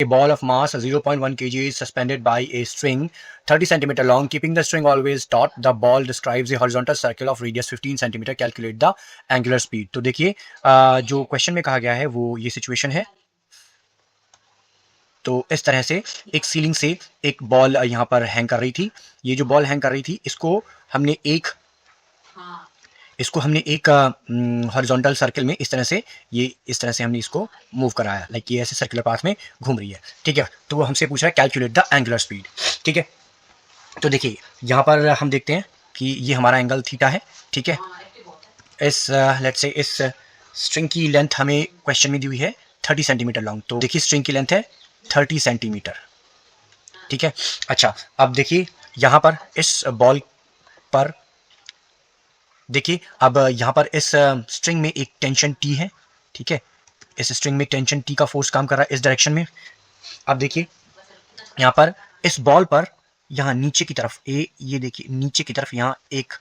A ball of mass 0.1 kg is suspended by a string 30 cm long. Keeping the string always taut, the ball describes a horizontal circle of radius 15 cm. Calculate the angular speed. तो देखिए जो question में कहा गया है वो ये situation है। तो इस तरह से एक सीलिंग से एक बॉल यहाँ पर हैंग कर रही थी। ये जो बॉल हैंग कर रही थी इसको हमने एक हॉरिजॉन्टल सर्कल में इस तरह से हमने इसको मूव कराया। लाइक ये ऐसे सर्कुलर पाथ में घूम रही है। ठीक है, तो वो हमसे पूछ रहा है कैलकुलेट द एंगुलर स्पीड। ठीक है, तो देखिए यहाँ पर हम देखते हैं कि ये हमारा एंगल थीटा है। ठीक है, इस लेट्स से इस स्ट्रिंग की लेंथ हमें क्वेश्चन में दी हुई है 30 सेंटीमीटर लॉन्ग। तो देखिए स्ट्रिंग की लेंथ है 30 सेंटीमीटर। ठीक है, अच्छा अब देखिए यहाँ पर इस बॉल पर देखिए, अब यहाँ पर इस स्ट्रिंग में एक टेंशन टी है। ठीक है, इस स्ट्रिंग में टेंशन टी का फोर्स काम कर रहा है इस डायरेक्शन में। अब देखिए यहाँ पर इस बॉल पर यहाँ नीचे की तरफ ये देखिए नीचे की तरफ यहाँ एक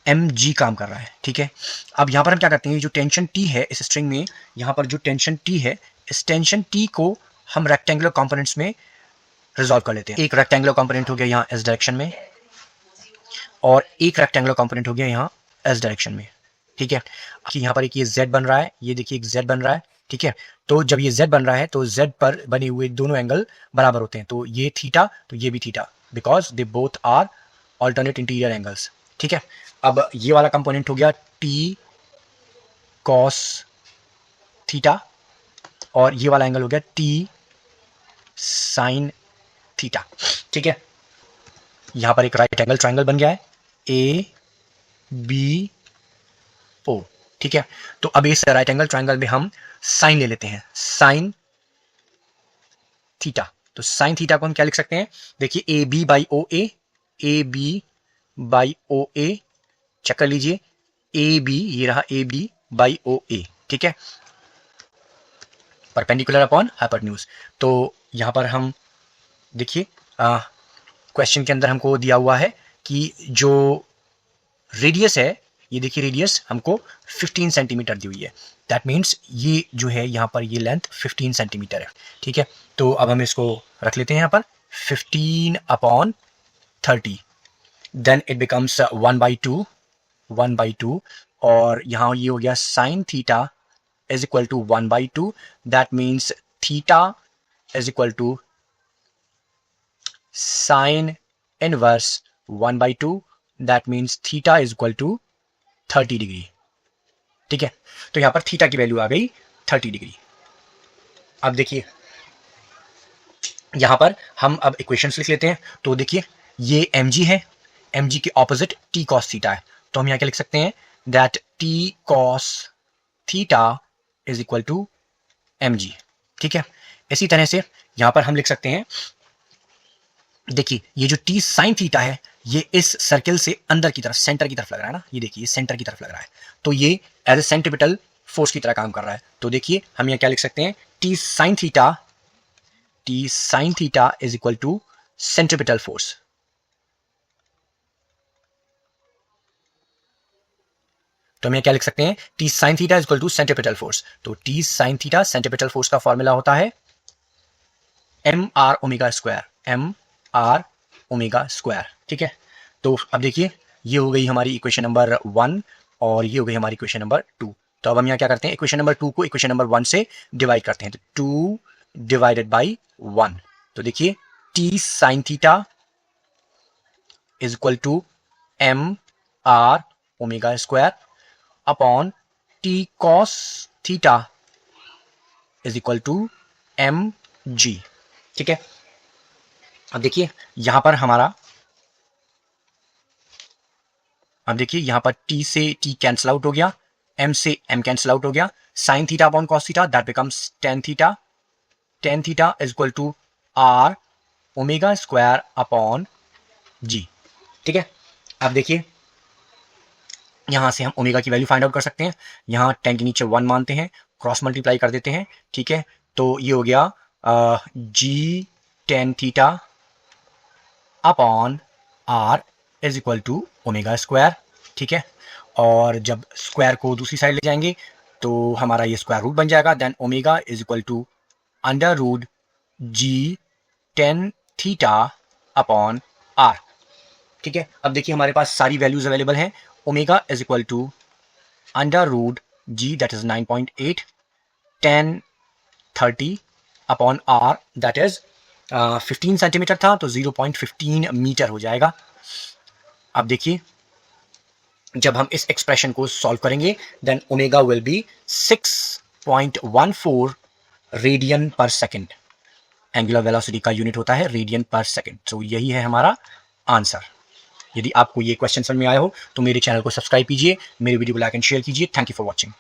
mg काम कर रहा है। ठीक है, अब यहाँ पर हम क्या करते हैं, जो टेंशन टी है इस स्ट्रिंग में, यहाँ पर जो टेंशन टी है, इस टेंशन टी को हम रेक्टेंगुलर कंपोनेंट्स में रिजॉल्व कर लेते हैं। एक रेक्टेंगुलर कंपोनेंट हो गया यहाँ इस डायरेक्शन में और एक रेक्टेंगुलर कंपोनेंट हो गया यहाँ इस डायरेक्शन में। ठीक है, कि यहाँ पर एक ये z बन रहा है, ये देखिए एक z बन रहा है। ठीक है, तो जब ये z बन रहा है तो z पर बने हुए दोनों एंगल बराबर होते हैं। तो ये थीटा तो ये भी theta, because they both are alternate interior angles. ठीक है, अब ये वाला कंपोनेंट हो गया t cos थीटा और ये वाला एंगल हो गया t sin थीटा। ठीक है, यहां पर एक राइट एंगल ट्राइंगल बन गया है ABO। ठीक है, तो अब इस राइट एंगल ट्राइंगल में हम साइन ले लेते हैं, साइन थीटा। तो साइन थीटा को हम क्या लिख सकते हैं, देखिए AB by O A check कर लीजिए, AB ये रहा AB बाई OA। ठीक है, परपेंडिकुलर अपॉन हाइपोटेन्यूज। तो यहां पर हम देखिए क्वेश्चन के अंदर हमको दिया हुआ है कि जो रेडियस है, ये देखिए रेडियस हमको 15 सेंटीमीटर दी हुई है। दैट मीन्स ये जो है यहाँ पर ये लेंथ 15 सेंटीमीटर है। ठीक है, तो अब हम इसको रख लेते हैं यहाँ पर 15 अपॉन 30, देन इट बिकम्स 1/2 और यहाँ ये हो गया sine theta is equal to 1/2। That means theta is equal to sine inverse 1/2। That means theta is equal to 30 degree. ठीक है, तो यहां पर थीटा की वैल्यू आ गई 30 डिग्री। अब देखिए यहां पर हम अब इक्वेशंस लिख लेते हैं। तो देखिए ये mg है, mg के ऑपोजिट t cos थीटा है। तो हम यहां क्या लिख सकते हैं, that t cos theta is equal to mg। ठीक है, इसी तरह से यहां पर हम लिख सकते हैं, देखिए ये जो t sin थीटा है ये इस सर्कल से अंदर की तरफ सेंटर की तरफ लग रहा है ना, ये देखिए सेंटर की तरफ लग रहा है। तो ये एज ए सेंट्रीपिटल फोर्स की तरह काम कर रहा है। तो देखिए हम यहाँ क्या लिख सकते हैं, t sin theta is equal to centripetal force. तो हम यहाँ क्या लिख सकते हैं, t sin theta is equal to centripetal force. तो t sin theta centripetal force का फॉर्मूला होता है mr ओमेगा स्क्वायर। ठीक है, तो अब देखिए ये हो गई हमारी इक्वेशन नंबर 1 और ये हो गई हमारी इक्वेशन नंबर 2। तो अब हम यहाँ क्या करते हैं, इक्वेशन नंबर 2 को इक्वेशन नंबर 1 से डिवाइड करते हैं। तो 2 डिवाइडेड बाई 1। तो देखिए t sin theta is equal to mr omega square upon t cos theta is equal to mg। ठीक है, अब देखिए यहां पर t से t कैंसिल आउट हो गया, m से m कैंसिल आउट हो गया, sine theta upon cos theta that becomes tan theta is equal to r omega square upon g। ठीक है, अब देखिए यहां से हम ओमेगा की वैल्यू फाइंड आउट कर सकते हैं। यहां 10 के नीचे 1 मानते हैं, क्रॉस मल्टीप्लाई कर देते हैं। ठीक है, तो ये हो गया g tan theta upon r is equal to omega square. ठीक है, और जब स्क्वायर को दूसरी साइड ले जाएंगे तो हमारा ये स्क्वायर रूट बन जाएगा। Then omega is equal to under root g tan theta upon r. ठीक है, अब देखिए हमारे पास सारी वैल्यूज अवेलेबल हैं। Omega is equal to under root g that is 9.8 tan 30 upon r that is 15 centimetre था तो 0.15 मीटर हो जाएगा। अब देखिए जब हम इस एक्सप्रेशन को सॉल्व करेंगे then omega will be 6.14 radian per second. Angular velocity का यूनिट होता है रेडियन पर सेकेंड। तो यही है हमारा आंसर। यदि आपको ये क्वेश्चन समझ में आया हो तो मेरे चैनल को सब्सक्राइब कीजिए, मेरे वीडियो को लाइक एंड शेयर कीजिए। Thank you for watching.